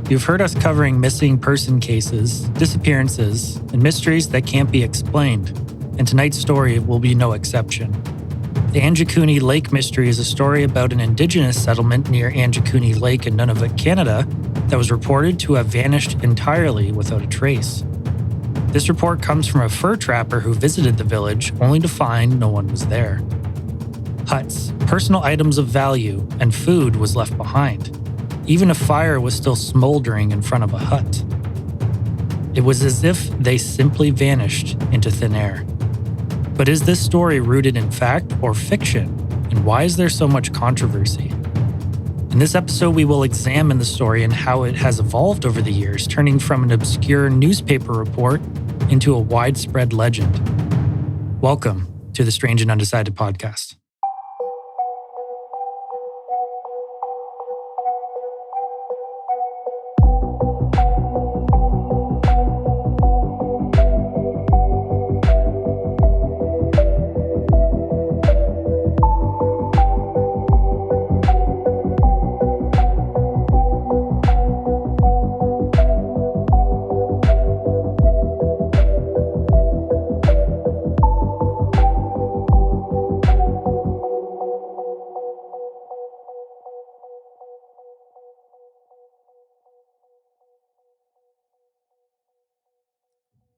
You've heard us covering missing person cases, disappearances, and mysteries that can't be explained, and tonight's story will be no exception. The Angikuni Lake mystery is a story about an indigenous settlement near Angikuni Lake in Nunavut, Canada, that was reported to have vanished entirely without a trace. This report comes from a fur trapper who visited the village only to find no one was there. Huts, personal items of value, and food was left behind. Even a fire was still smoldering in front of a hut. It was as if they simply vanished into thin air. But is this story rooted in fact or fiction? And why is there so much controversy? In this episode, we will examine the story and how it has evolved over the years, turning from an obscure newspaper report into a widespread legend. Welcome to the Strange and Undecided podcast.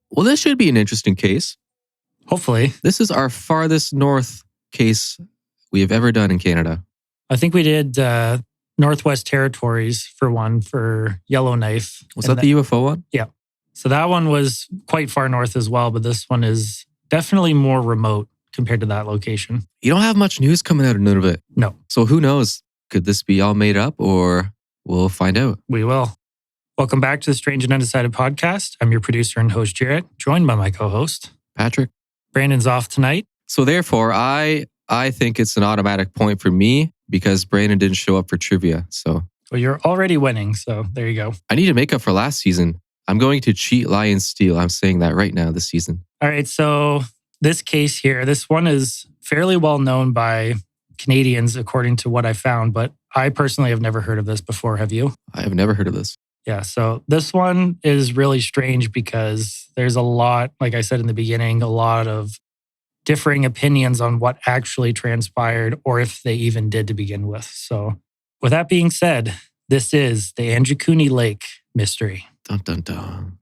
Well, this should be an interesting case. Hopefully. This is our farthest north case we have ever done in Canada. I think we did Northwest Territories for one for Yellowknife. Was that the UFO one? Yeah. So that one was quite far north as well, but this one is definitely more remote compared to that location. You don't have much news coming out of Nunavut. No. So who knows? Could this be all made up or we'll find out? We will. Welcome back to the Strange and Undecided podcast. I'm your producer and host, Jarrett, joined by my co-host, Patrick. Brandon's off tonight. So therefore, I think it's an automatic point for me because Brandon didn't show up for trivia. So Well, you're already winning, so there you go. I need to make up for last season. I'm going to cheat, lie, and steal. I'm saying that right now this season. All right, so this case here, this one is fairly well known by Canadians, according to what I found, but I personally have never heard of this before. Have you? I have never heard of this. Yeah, so this one is really strange because there's a lot, like I said in the beginning, a lot of differing opinions on what actually transpired or if they even did to begin with. So with that being said, this is the Angikuni Lake mystery. Dun, dun, dun.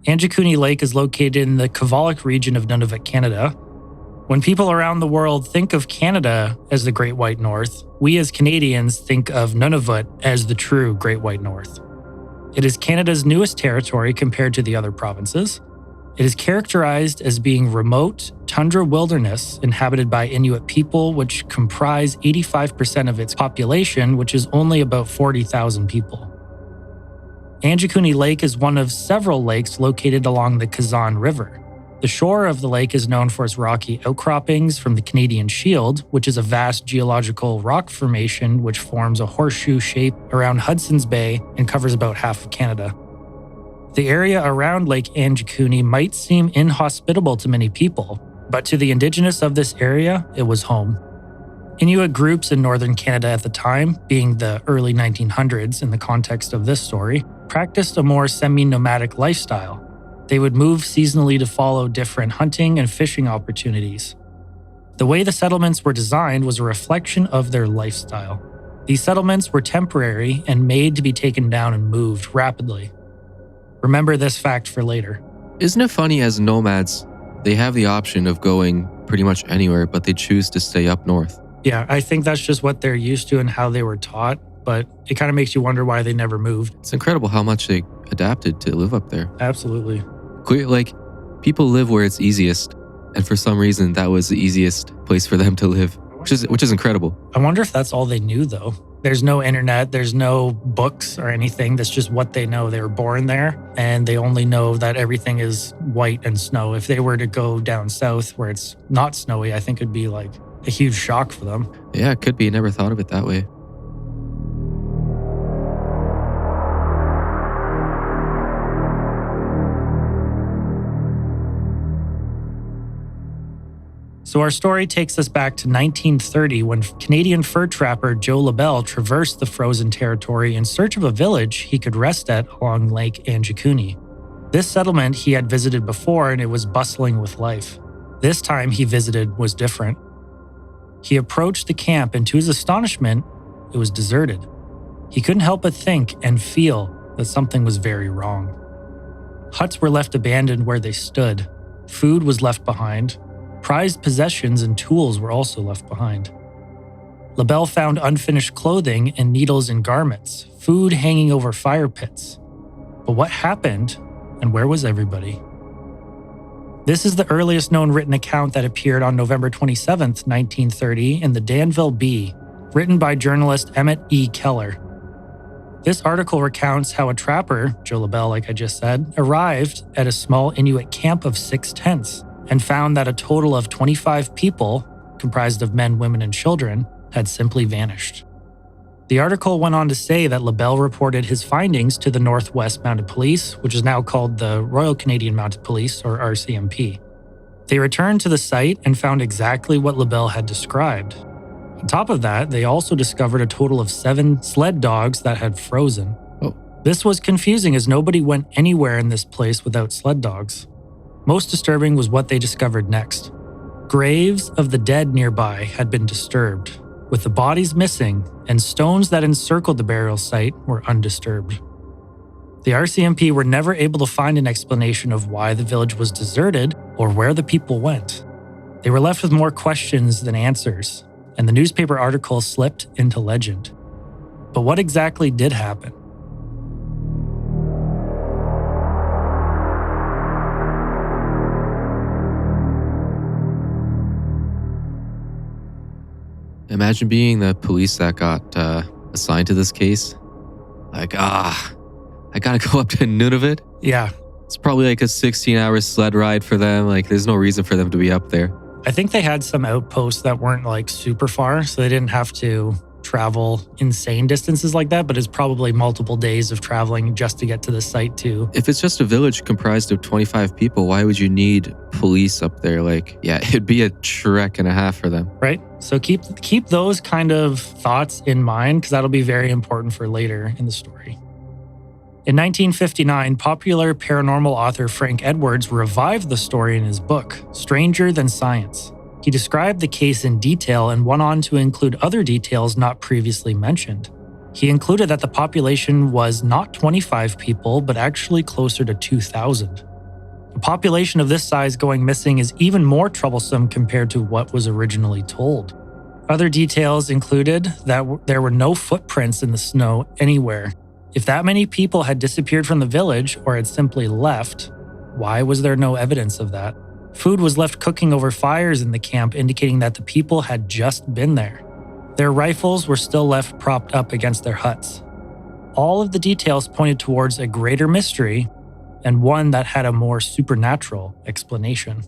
Angikuni Lake is located in the Kvalik region of Nunavut, Canada. When people around the world think of Canada as the Great White North, we as Canadians think of Nunavut as the true Great White North. It is Canada's newest territory compared to the other provinces. It is characterized as being remote, tundra wilderness inhabited by Inuit people, which comprise 85% of its population, which is only about 40,000 people. Angikuni Lake is one of several lakes located along the Kazan River. The shore of the lake is known for its rocky outcroppings from the Canadian Shield, which is a vast geological rock formation which forms a horseshoe shape around Hudson's Bay and covers about half of Canada. The area around Lake Angikuni might seem inhospitable to many people, but to the indigenous of this area, it was home. Inuit groups in northern Canada at the time, being the early 1900s in the context of this story, practiced a more semi-nomadic lifestyle. They would move seasonally to follow different hunting and fishing opportunities. The way the settlements were designed was a reflection of their lifestyle. These settlements were temporary and made to be taken down and moved rapidly. Remember this fact for later. Isn't it funny as nomads, they have the option of going pretty much anywhere, but they choose to stay up north? Yeah, I think that's just what they're used to and how they were taught, but it kind of makes you wonder why they never moved. It's incredible how much they adapted to live up there. Absolutely. Like, people live where it's easiest, and for some reason, that was the easiest place for them to live, which is incredible. I wonder if that's all they knew, though. There's no internet, there's no books or anything. That's just what they know. They were born there, and they only know that everything is white and snow. If they were to go down south where it's not snowy, I think it'd be like a huge shock for them. Yeah, it could be. Never thought of it that way. So our story takes us back to 1930 when Canadian fur trapper Joe LaBelle traversed the frozen territory in search of a village he could rest at along Lake Angikuni. This settlement he had visited before and it was bustling with life. This time he visited was different. He approached the camp and to his astonishment, it was deserted. He couldn't help but think and feel that something was very wrong. Huts were left abandoned where they stood. Food was left behind. Prized possessions and tools were also left behind. LaBelle found unfinished clothing and needles in garments, food hanging over fire pits. But what happened, and where was everybody? This is the earliest known written account that appeared on November 27, 1930 in the Danville Bee, written by journalist Emmett E. Keller. This article recounts how a trapper, Joe LaBelle like I just said, arrived at a small Inuit camp of 6 tents and found that a total of 25 people, comprised of men, women, and children, had simply vanished. The article went on to say that LaBelle reported his findings to the Northwest Mounted Police, which is now called the Royal Canadian Mounted Police, or RCMP. They returned to the site and found exactly what LaBelle had described. On top of that, they also discovered a total of 7 sled dogs that had frozen. Oh. This was confusing as nobody went anywhere in this place without sled dogs. Most disturbing was what they discovered next. Graves of the dead nearby had been disturbed, with the bodies missing, and stones that encircled the burial site were undisturbed. The RCMP were never able to find an explanation of why the village was deserted or where the people went. They were left with more questions than answers, and the newspaper article slipped into legend. But what exactly did happen? Imagine being the police that got assigned to this case. Like, I gotta go up to Nunavut. Yeah. It's probably like a 16-hour sled ride for them. Like, there's no reason for them to be up there. I think they had some outposts that weren't like super far, so they didn't have to travel insane distances like that, but it's probably multiple days of traveling just to get to the site too. If it's just a village comprised of 25 people, why would you need police up there? Like, yeah, it'd be a trek and a half for them. Right? So keep those kind of thoughts in mind because that'll be very important for later in the story. In 1959, popular paranormal author Frank Edwards revived the story in his book, Stranger Than Science. He described the case in detail and went on to include other details not previously mentioned. He included that the population was not 25 people, but actually closer to 2,000. A population of this size going missing is even more troublesome compared to what was originally told. Other details included that there were no footprints in the snow anywhere. If that many people had disappeared from the village or had simply left, why was there no evidence of that? Food was left cooking over fires in the camp, indicating that the people had just been there. Their rifles were still left propped up against their huts. All of the details pointed towards a greater mystery and one that had a more supernatural explanation.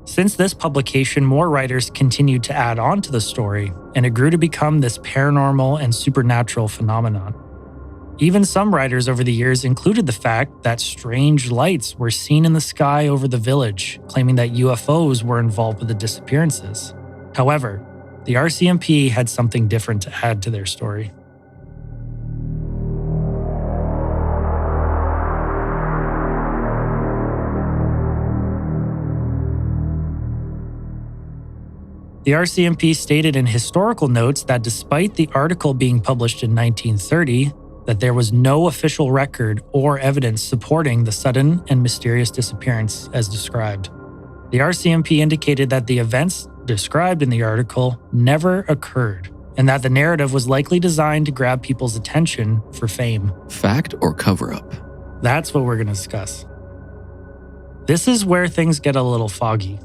Since this publication, more writers continued to add on to the story, and it grew to become this paranormal and supernatural phenomenon. Even some writers over the years included the fact that strange lights were seen in the sky over the village, claiming that UFOs were involved with the disappearances. However, the RCMP had something different to add to their story. The RCMP stated in historical notes that despite the article being published in 1930, that there was no official record or evidence supporting the sudden and mysterious disappearance as described. The RCMP indicated that the events described in the article never occurred, and that the narrative was likely designed to grab people's attention for fame. Fact or cover-up? That's what we're going to discuss. This is where things get a little foggy.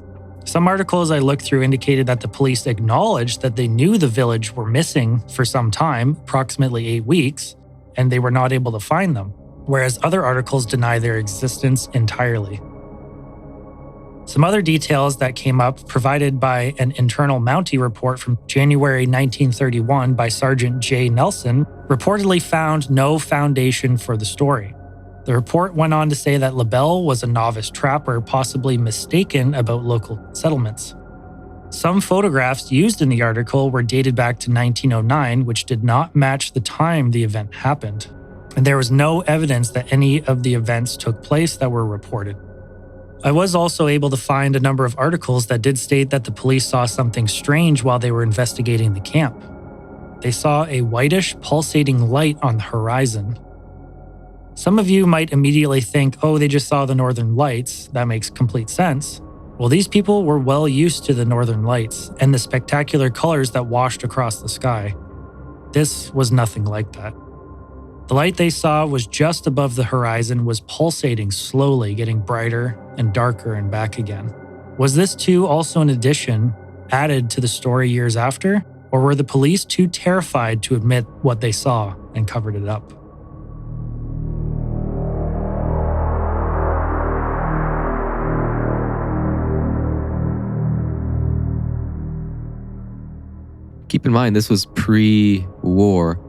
Some articles I looked through indicated that the police acknowledged that they knew the village were missing for some time, approximately 8 weeks, and they were not able to find them, whereas other articles deny their existence entirely. Some other details that came up provided by an internal Mountie report from January 1931 by Sergeant J. Nelson reportedly found no foundation for the story. The report went on to say that LaBelle was a novice trapper, possibly mistaken about local settlements. Some photographs used in the article were dated back to 1909, which did not match the time the event happened. And there was no evidence that any of the events took place that were reported. I was also able to find a number of articles that did state that the police saw something strange while they were investigating the camp. They saw a whitish, pulsating light on the horizon. Some of you might immediately think, oh, they just saw the northern lights. That makes complete sense. Well, these people were well used to the northern lights and the spectacular colors that washed across the sky. This was nothing like that. The light they saw was just above the horizon, was pulsating slowly, getting brighter and darker and back again. Was this too also an addition added to the story years after? Or were the police too terrified to admit what they saw and covered it up? Keep in mind, this was pre-war.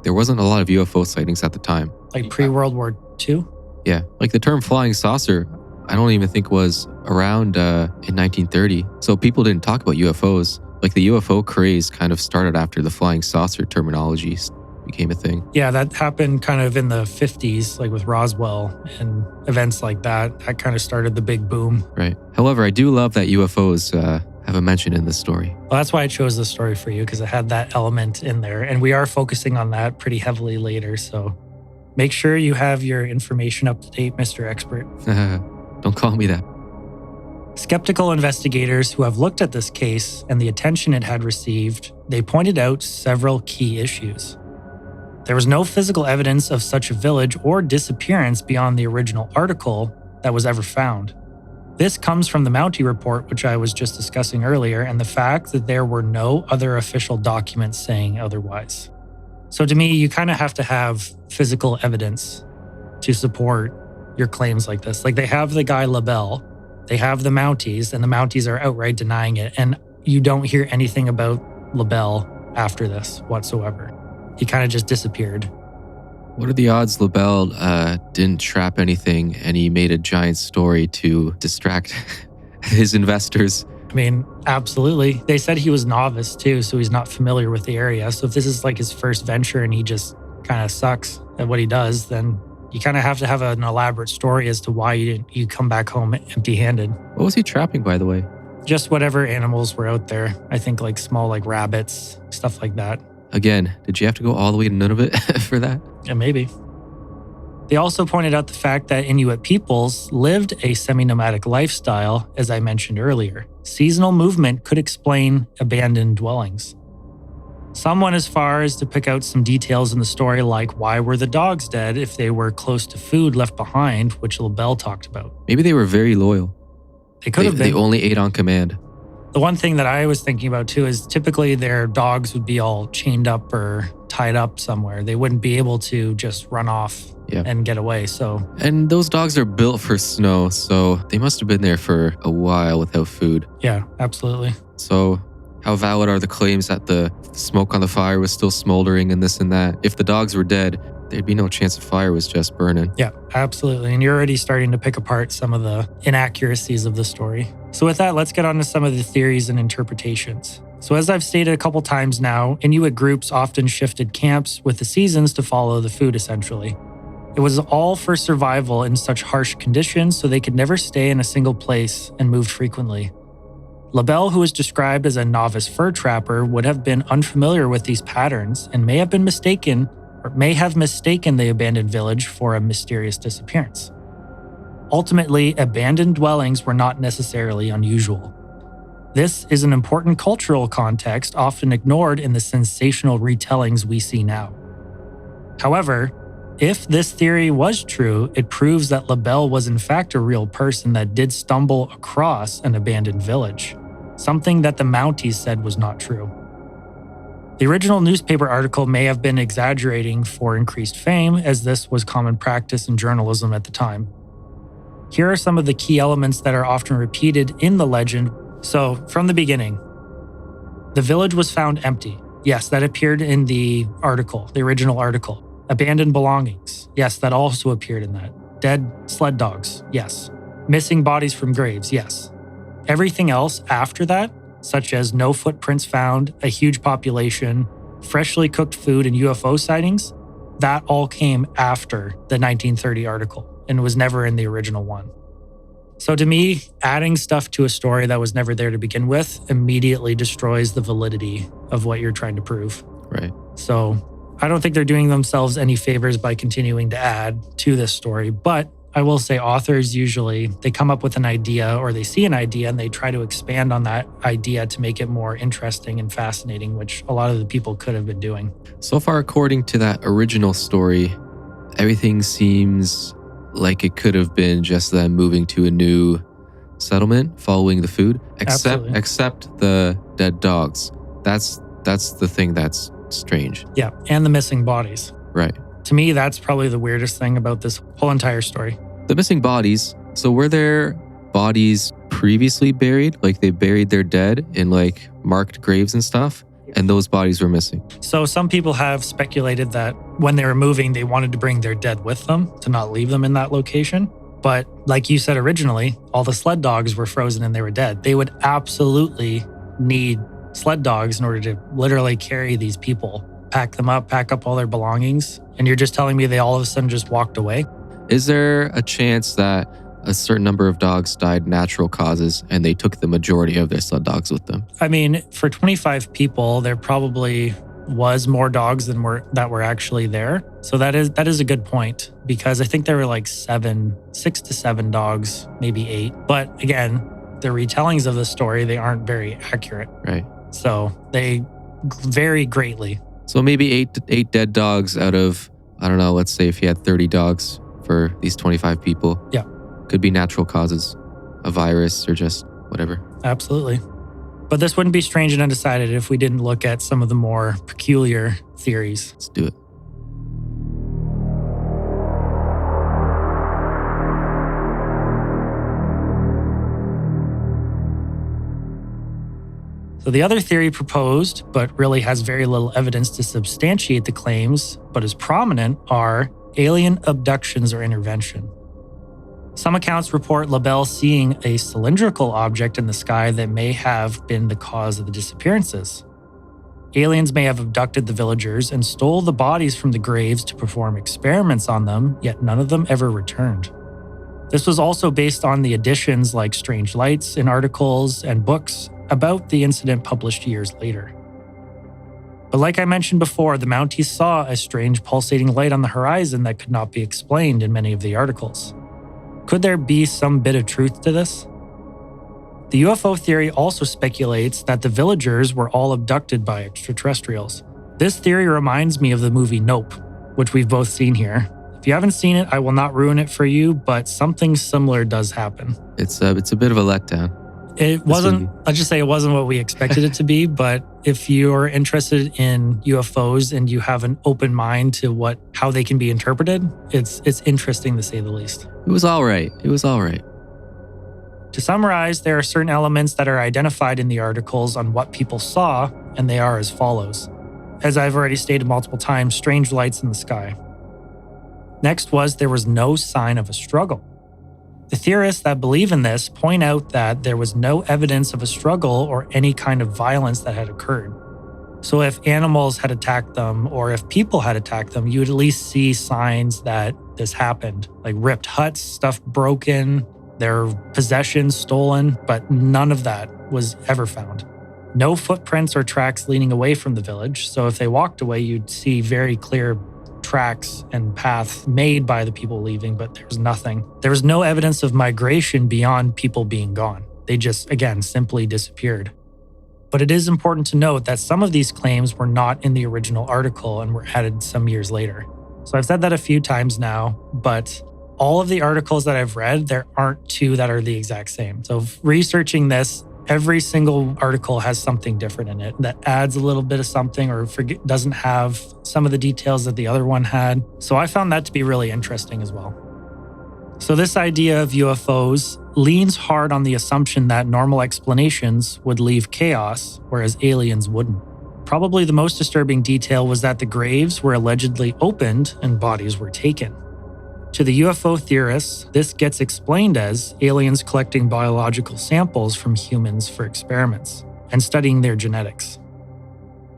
There wasn't a lot of UFO sightings at the time. Like pre-World War II? Yeah. Like the term flying saucer, I don't even think was around in 1930. So people didn't talk about UFOs. Like the UFO craze kind of started after the flying saucer terminology became a thing. Yeah, that happened kind of in the 50s, like with Roswell and events like that. That kind of started the big boom. Right. However, I do love that UFOs have a mention in this story. Well, that's why I chose this story for you, because it had that element in there. And we are focusing on that pretty heavily later. So make sure you have your information up to date, Mr. Expert. Don't call me that. Skeptical investigators who have looked at this case and the attention it had received, they pointed out several key issues. There was no physical evidence of such a village or disappearance beyond the original article that was ever found. This comes from the Mountie report, which I was just discussing earlier, and the fact that there were no other official documents saying otherwise. So to me, you kind of have to have physical evidence to support your claims like this. Like they have the guy LaBelle, they have the Mounties, and the Mounties are outright denying it. And you don't hear anything about LaBelle after this whatsoever. He kind of just disappeared. What are the odds LaBelle didn't trap anything and he made a giant story to distract his investors? I mean, absolutely. They said he was novice too, so he's not familiar with the area. So if this is like his first venture and he just kind of sucks at what he does, then you kind of have to have an elaborate story as to why you come back home empty-handed. What was he trapping, by the way? Just whatever animals were out there. I think like small like rabbits, stuff like that. Again, did you have to go all the way to Nunavut for that? Yeah, maybe. They also pointed out the fact that Inuit peoples lived a semi-nomadic lifestyle, as I mentioned earlier. Seasonal movement could explain abandoned dwellings. Some went as far as to pick out some details in the story, like why were the dogs dead if they were close to food left behind, which LaBelle talked about. Maybe they were very loyal. They could have been. They only ate on command. The one thing that I was thinking about too is typically their dogs would be all chained up or tied up somewhere. They wouldn't be able to just run off and get away. And those dogs are built for snow, so they must have been there for a while without food. Yeah, absolutely. So how valid are the claims that the smoke on the fire was still smoldering and this and that? If the dogs were dead, there'd be no chance the fire was just burning. Yeah, absolutely. And you're already starting to pick apart some of the inaccuracies of the story. So with that, let's get on to some of the theories and interpretations. So as I've stated a couple times now, Inuit groups often shifted camps with the seasons to follow the food, essentially. It was all for survival in such harsh conditions, so they could never stay in a single place and moved frequently. LaBelle, who was described as a novice fur trapper, would have been unfamiliar with these patterns and may have mistaken the abandoned village for a mysterious disappearance. Ultimately, abandoned dwellings were not necessarily unusual. This is an important cultural context often ignored in the sensational retellings we see now. However, if this theory was true, it proves that LaBelle was in fact a real person that did stumble across an abandoned village, something that the Mounties said was not true. The original newspaper article may have been exaggerating for increased fame, as this was common practice in journalism at the time. Here are some of the key elements that are often repeated in the legend. So, from the beginning, the village was found empty. Yes, that appeared in the article, the original article. Abandoned belongings. Yes, that also appeared in that. Dead sled dogs. Yes. Missing bodies from graves. Yes. Everything else after that, such as no footprints found, a huge population, freshly cooked food, and UFO sightings, that all came after the 1930 article and was never in the original one. So to me, adding stuff to a story that was never there to begin with immediately destroys the validity of what you're trying to prove. Right. So I don't think they're doing themselves any favors by continuing to add to this story. But I will say authors usually, they come up with an idea or they see an idea and they try to expand on that idea to make it more interesting and fascinating, which a lot of the people could have been doing. So far, according to that original story, everything seems like it could have been just them moving to a new settlement, following the food, except the dead dogs. That's the thing that's strange. Yeah, and the missing bodies. Right. To me, that's probably the weirdest thing about this whole entire story. The missing bodies. So were there bodies previously buried? Like they buried their dead in like marked graves and stuff? And those bodies were missing. So some people have speculated that when they were moving, they wanted to bring their dead with them to not leave them in that location. But like you said originally, all the sled dogs were frozen and they were dead. They would absolutely need sled dogs in order to literally carry these people, pack them up, pack up all their belongings. And you're just telling me they all of a sudden just walked away? Is there a chance that a certain number of dogs died natural causes and they took the majority of their sled dogs with them? I mean, for 25 people, there probably was more dogs than that were actually there. So that is a good point, because I think there were like 6 to 7 dogs, maybe 8. But again, the retellings of the story, they aren't very accurate. Right. So they vary greatly. So maybe eight dead dogs out of, I don't know, let's say if you had 30 dogs for these 25 people. Yeah. Could be natural causes, a virus or just whatever. Absolutely. But this wouldn't be strange and undecided if we didn't look at some of the more peculiar theories. Let's do it. So the other theory proposed, but really has very little evidence to substantiate the claims, but is prominent, are alien abductions or intervention. Some accounts report LaBelle seeing a cylindrical object in the sky that may have been the cause of the disappearances. Aliens may have abducted the villagers and stole the bodies from the graves to perform experiments on them, yet none of them ever returned. This was also based on the additions like strange lights in articles and books about the incident published years later. But like I mentioned before, the Mounties saw a strange pulsating light on the horizon that could not be explained in many of the articles. Could there be some bit of truth to this? The UFO theory also speculates that the villagers were all abducted by extraterrestrials. This theory reminds me of the movie Nope, which we've both seen here. If you haven't seen it, I will not ruin it for you, but something similar does happen. It's a bit of a letdown. It wasn't, let's just say it wasn't what we expected it to be, but if you're interested in UFOs and you have an open mind to how they can be interpreted, it's interesting to say the least. It was all right. To summarize, there are certain elements that are identified in the articles on what people saw, and they are as follows. As I've already stated multiple times, strange lights in the sky. Next there was no sign of a struggle. The theorists that believe in this point out that there was no evidence of a struggle or any kind of violence that had occurred. So if animals had attacked them or if people had attacked them, you would at least see signs that this happened, like ripped huts, stuff broken, their possessions stolen, but none of that was ever found. No footprints or tracks leading away from the village. So if they walked away, you'd see very clear tracks and paths made by the people leaving, but there was nothing. There was no evidence of migration beyond people being gone. They just, again, simply disappeared. But it is important to note that some of these claims were not in the original article and were added some years later. So I've said that a few times now, but all of the articles that I've read, there aren't 2 that are the exact same. So researching this, every single article has something different in it that adds a little bit of something or doesn't have some of the details that the other one had. So I found that to be really interesting as well. So this idea of UFOs leans hard on the assumption that normal explanations would leave chaos, whereas aliens wouldn't. Probably the most disturbing detail was that the graves were allegedly opened and bodies were taken. To the UFO theorists, this gets explained as aliens collecting biological samples from humans for experiments and studying their genetics.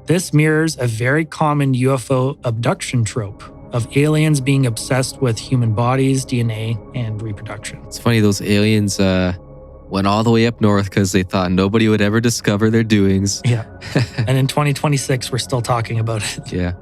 This mirrors a very common UFO abduction trope of aliens being obsessed with human bodies, DNA, and reproduction. It's funny, those aliens went all the way up north because they thought nobody would ever discover their doings. Yeah. And in 2026, we're still talking about it. Yeah.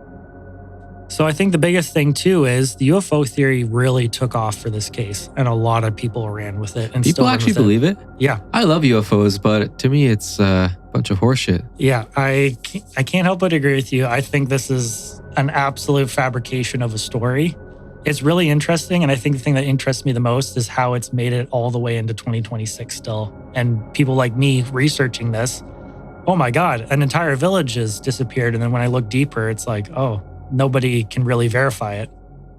So I think the biggest thing too is the UFO theory really took off for this case, and a lot of people ran with it. And People actually believe it? Yeah. I love UFOs, but to me, it's a bunch of horseshit. Yeah, I can't help but agree with you. I think this is an absolute fabrication of a story. It's really interesting, and I think the thing that interests me the most is how it's made it all the way into 2026 still. And people like me researching this, oh my God, an entire village has disappeared. And then when I look deeper, it's like, oh, nobody can really verify it.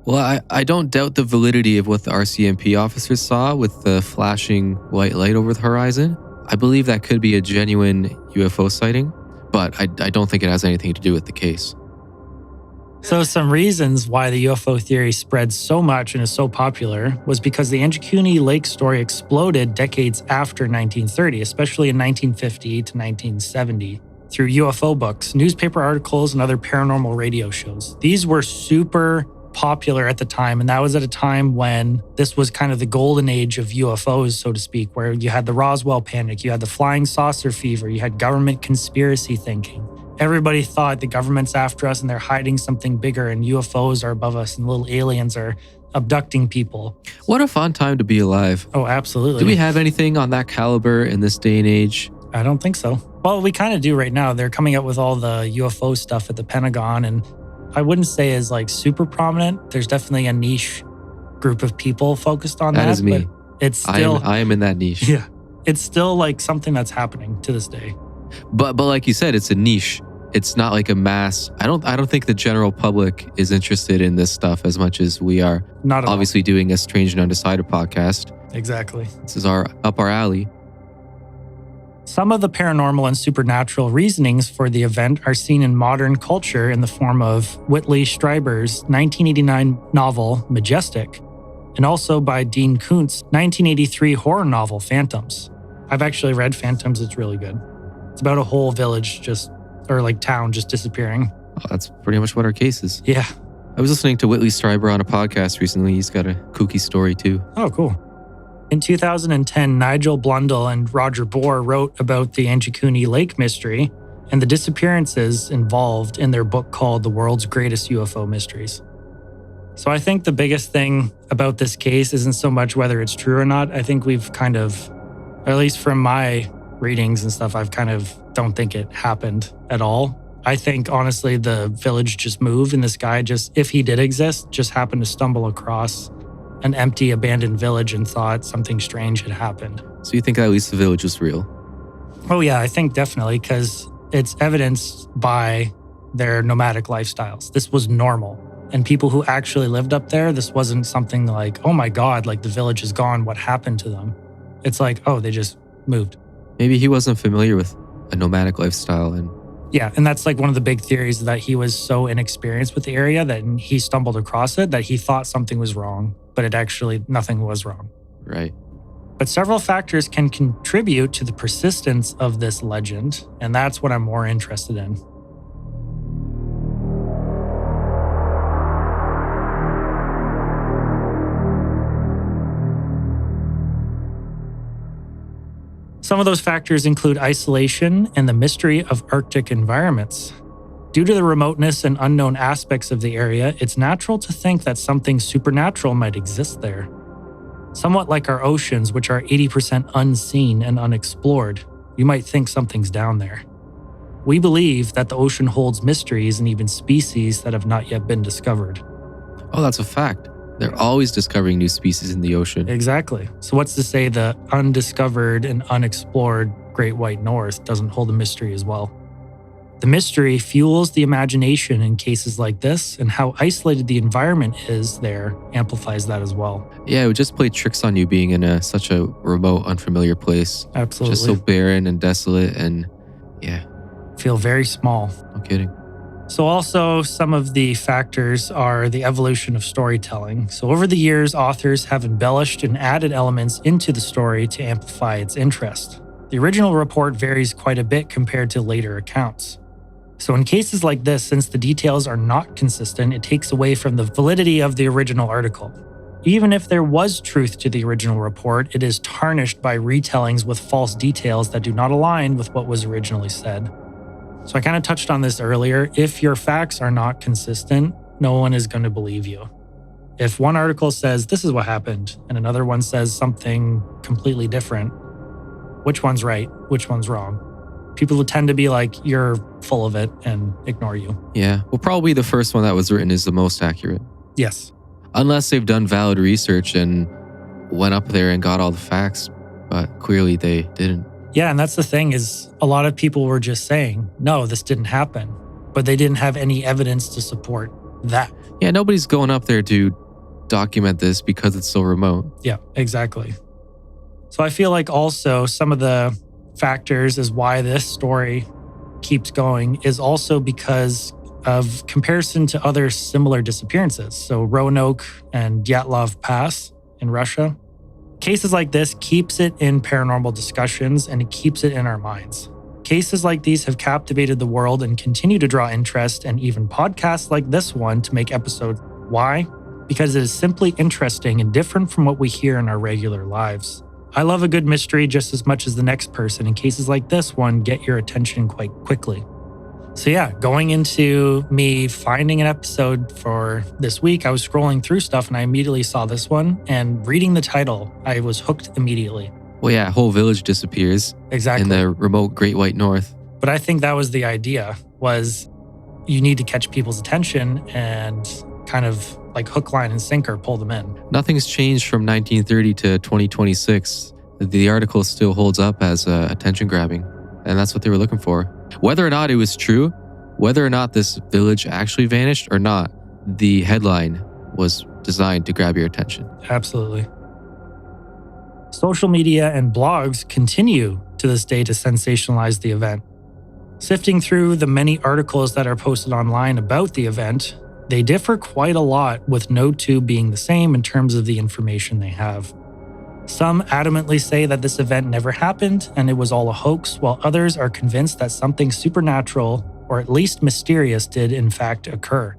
Well, I don't doubt the validity of what the RCMP officers saw with the flashing white light over the horizon. I believe that could be a genuine UFO sighting, but I don't think it has anything to do with the case. So some reasons why the UFO theory spread so much and is so popular was because the Angikuni Lake story exploded decades after 1930, especially in 1950 to 1970, through UFO books, newspaper articles, and other paranormal radio shows. These were super popular at the time, and that was at a time when this was kind of the golden age of UFOs, so to speak, where you had the Roswell panic, you had the flying saucer fever, you had government conspiracy thinking. Everybody thought the government's after us and they're hiding something bigger, and UFOs are above us and little aliens are abducting people. What a fun time to be alive. Oh, absolutely. Do we have anything on that caliber in this day and age? I don't think so. Well, we kind of do right now. They're coming up with all the UFO stuff at the Pentagon, and I wouldn't say is like super prominent. There's definitely a niche group of people focused on that. That is me. But it's still, I am in that niche. yeah, it's still like something that's happening to this day. But like you said, it's a niche. It's not like a mass. I don't think the general public is interested in this stuff as much as we are. Not at Obviously doing a Strange and Undecided podcast. Exactly. This is up our alley. Some of the paranormal and supernatural reasonings for the event are seen in modern culture in the form of Whitley Strieber's 1989 novel Majestic, and also by Dean Koontz' 1983 horror novel Phantoms. I've actually read Phantoms. It's really good. It's about a whole village town just disappearing. Oh, that's pretty much what our case is. Yeah. I was listening to Whitley Strieber on a podcast recently. He's got a kooky story too. Oh, cool. In 2010, Nigel Blundell and Roger Bohr wrote about the Angikuni Lake mystery and the disappearances involved in their book called The World's Greatest UFO Mysteries. So I think the biggest thing about this case isn't so much whether it's true or not. I think we've kind of, or at least from my readings and stuff, I've kind of don't think it happened at all. I think, honestly, the village just moved and this guy just, if he did exist, just happened to stumble across an empty, abandoned village and thought something strange had happened. So you think at least the village was real? Oh, yeah, I think definitely, because it's evidenced by their nomadic lifestyles. This was normal. And people who actually lived up there, this wasn't something like, oh my God, like the village is gone. What happened to them? It's like, oh, they just moved. Maybe he wasn't familiar with a nomadic lifestyle. Yeah, and that's like one of the big theories, that he was so inexperienced with the area that he stumbled across it, that he thought something was wrong, but it actually, nothing was wrong. Right. But several factors can contribute to the persistence of this legend, and that's what I'm more interested in. Some of those factors include isolation and the mystery of Arctic environments. Due to the remoteness and unknown aspects of the area, it's natural to think that something supernatural might exist there. Somewhat like our oceans, which are 80% unseen and unexplored, you might think something's down there. We believe that the ocean holds mysteries and even species that have not yet been discovered. Oh, that's a fact. They're always discovering new species in the ocean. Exactly. So what's to say the undiscovered and unexplored Great White North doesn't hold a mystery as well? The mystery fuels the imagination in cases like this, and how isolated the environment is there amplifies that as well. Yeah, it would just play tricks on you being in such a remote, unfamiliar place. Absolutely. Just so barren and desolate and, yeah. Feel very small. No kidding. So also some of the factors are the evolution of storytelling. So over the years, authors have embellished and added elements into the story to amplify its interest. The original report varies quite a bit compared to later accounts. So in cases like this, since the details are not consistent, it takes away from the validity of the original article. Even if there was truth to the original report, it is tarnished by retellings with false details that do not align with what was originally said. So I kind of touched on this earlier. If your facts are not consistent, no one is going to believe you. If one article says this is what happened and another one says something completely different, which one's right? Which one's wrong? People will tend to be like, you're full of it and ignore you. Yeah. Well, probably the first one that was written is the most accurate. Yes. Unless they've done valid research and went up there and got all the facts, but clearly they didn't. Yeah, and that's the thing is a lot of people were just saying, no, this didn't happen, but they didn't have any evidence to support that. Yeah, nobody's going up there to document this because it's so remote. Yeah, exactly. So I feel like also some of the factors is why this story keeps going is also because of comparison to other similar disappearances. So Roanoke and Dyatlov Pass in Russia. Cases like this keeps it in paranormal discussions and it keeps it in our minds. Cases like these have captivated the world and continue to draw interest, and even podcasts like this one to make episodes. Why? Because it is simply interesting and different from what we hear in our regular lives. I love a good mystery just as much as the next person, and cases like this one get your attention quite quickly. So yeah, going into me finding an episode for this week, I was scrolling through stuff and I immediately saw this one, and reading the title, I was hooked immediately. Well, yeah, a whole village disappears. Exactly. In the remote Great White North. But I think that was the idea, was you need to catch people's attention and kind of like hook, line, and sinker, pull them in. Nothing's changed from 1930 to 2026. The article still holds up as attention grabbing, and that's what they were looking for. Whether or not it was true, whether or not this village actually vanished or not, the headline was designed to grab your attention. Absolutely. Social media and blogs continue to this day to sensationalize the event. Sifting through the many articles that are posted online about the event, they differ quite a lot, with no two being the same in terms of the information they have. Some adamantly say that this event never happened and it was all a hoax, while others are convinced that something supernatural, or at least mysterious, did in fact occur.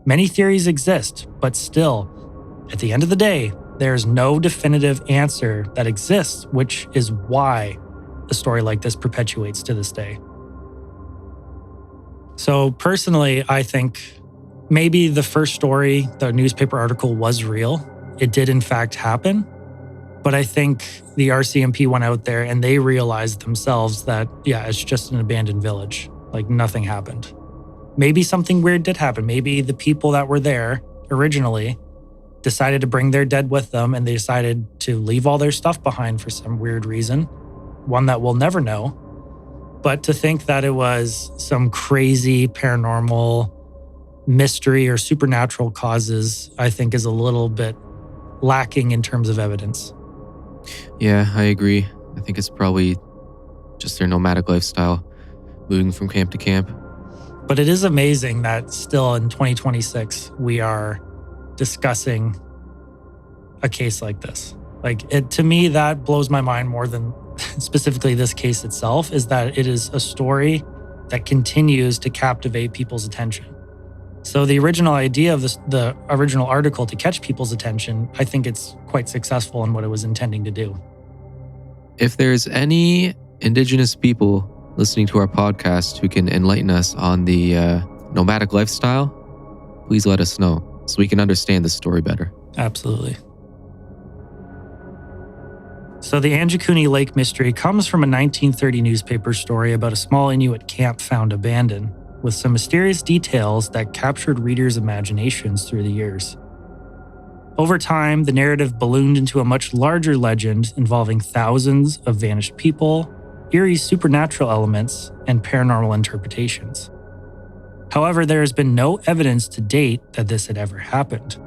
Many theories exist, but still, at the end of the day, there's no definitive answer that exists, which is why a story like this perpetuates to this day. So personally, I think maybe the first story, the newspaper article, was real. It did in fact happen. But I think the RCMP went out there and they realized themselves that, yeah, it's just an abandoned village. Like nothing happened. Maybe something weird did happen. Maybe the people that were there originally decided to bring their dead with them and they decided to leave all their stuff behind for some weird reason, one that we'll never know. But to think that it was some crazy paranormal mystery or supernatural causes, I think is a little bit lacking in terms of evidence. Yeah, I agree. I think it's probably just their nomadic lifestyle, moving from camp to camp. But it is amazing that still in 2026, we are discussing a case like this. To me, that blows my mind more than specifically this case itself, is that it is a story that continues to captivate people's attention. So the original idea of the original article to catch people's attention, I think it's quite successful in what it was intending to do. If there's any indigenous people listening to our podcast who can enlighten us on the nomadic lifestyle, please let us know so we can understand the story better. Absolutely. So the Angikuni Lake mystery comes from a 1930 newspaper story about a small Inuit camp found abandoned, with some mysterious details that captured readers' imaginations through the years. Over time, the narrative ballooned into a much larger legend involving thousands of vanished people, eerie supernatural elements, and paranormal interpretations. However, there has been no evidence to date that this had ever happened.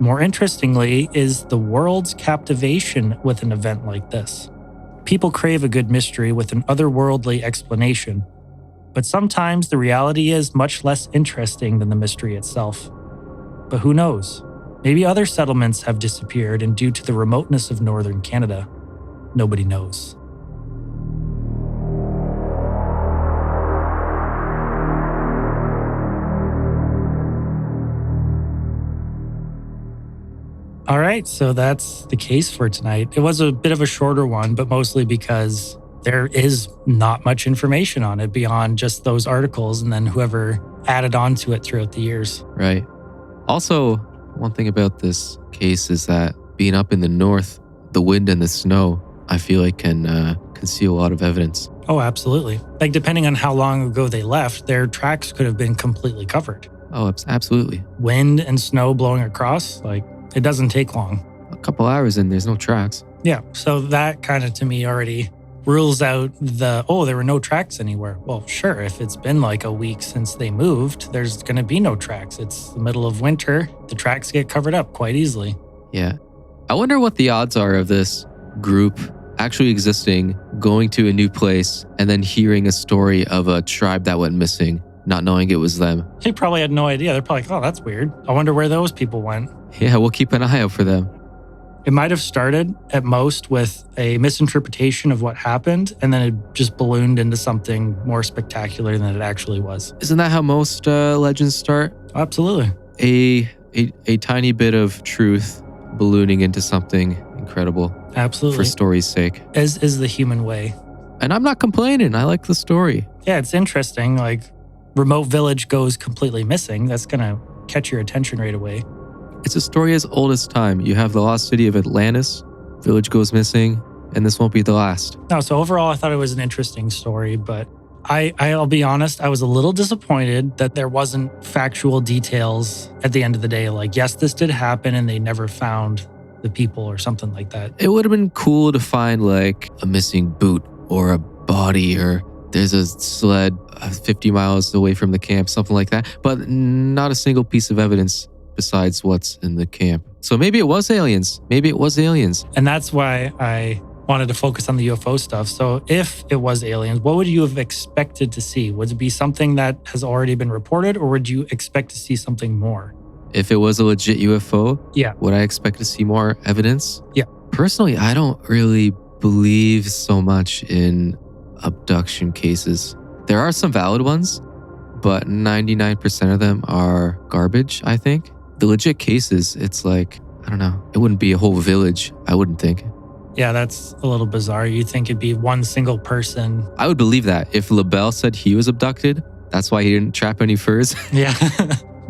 More interestingly is the world's captivation with an event like this. People crave a good mystery with an otherworldly explanation, But sometimes the reality is much less interesting than the mystery itself. But who knows? Maybe other settlements have disappeared, and due to the remoteness of northern Canada, nobody knows. All right, so that's the case for tonight. It was a bit of a shorter one, but mostly because there is not much information on it beyond just those articles and then whoever added on to it throughout the years. Right. Also, one thing about this case is that being up in the north, the wind and the snow, I feel like can conceal a lot of evidence. Oh, absolutely. Like, depending on how long ago they left, their tracks could have been completely covered. Oh, absolutely. Wind and snow blowing across, like, it doesn't take long. A couple hours and there's no tracks. Yeah, so that kind of to me already rules out there were no tracks anywhere. Well, sure, if it's been like a week since they moved, there's going to be no tracks. It's the middle of winter. The tracks get covered up quite easily. Yeah. I wonder what the odds are of this group actually existing, going to a new place, and then hearing a story of a tribe that went missing, not knowing it was them. They probably had no idea. They're probably like, oh, that's weird. I wonder where those people went. Yeah, we'll keep an eye out for them. It might have started at most with a misinterpretation of what happened, and then it just ballooned into something more spectacular than it actually was. Isn't that how most legends start? Absolutely. A tiny bit of truth ballooning into something incredible. Absolutely. For story's sake. As is the human way. And I'm not complaining. I like the story. Yeah, it's interesting. Like, remote village goes completely missing. That's going to catch your attention right away. It's a story as old as time. You have the lost city of Atlantis, village goes missing, and this won't be the last. No, so overall, I thought it was an interesting story, but I'll be honest, I was a little disappointed that there wasn't factual details at the end of the day. Like, yes, this did happen and they never found the people or something like that. It would have been cool to find like a missing boot or a body, or there's a sled 50 miles away from the camp, something like that, but not a single piece of evidence besides what's in the camp. So maybe it was aliens. And that's why I wanted to focus on the UFO stuff. So if it was aliens, what would you have expected to see? Would it be something that has already been reported, or would you expect to see something more? If it was a legit UFO, yeah, would I expect to see more evidence? Yeah. Personally, I don't really believe so much in abduction cases. There are some valid ones, but 99% of them are garbage, I think. The legit cases, it's like, I don't know, it wouldn't be a whole village, I wouldn't think. Yeah, that's a little bizarre. You'd think it'd be one single person. I would believe that. If LaBelle said he was abducted, that's why he didn't trap any furs. Yeah.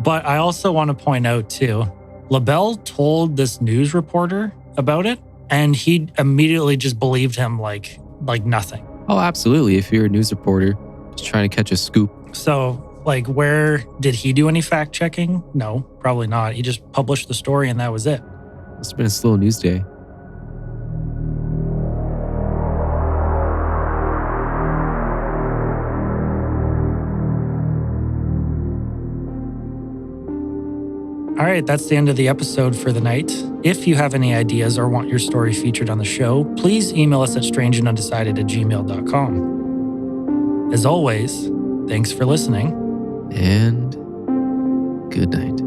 But I also want to point out too, LaBelle told this news reporter about it, and he immediately just believed him like nothing. Oh, absolutely. If you're a news reporter, just trying to catch a scoop. So, like, where did he do any fact checking? No, probably not. He just published the story and that was it. It's been a slow news day. All right, that's the end of the episode for the night. If you have any ideas or want your story featured on the show, please email us at strangeandundecided@gmail.com. As always, thanks for listening. And good night.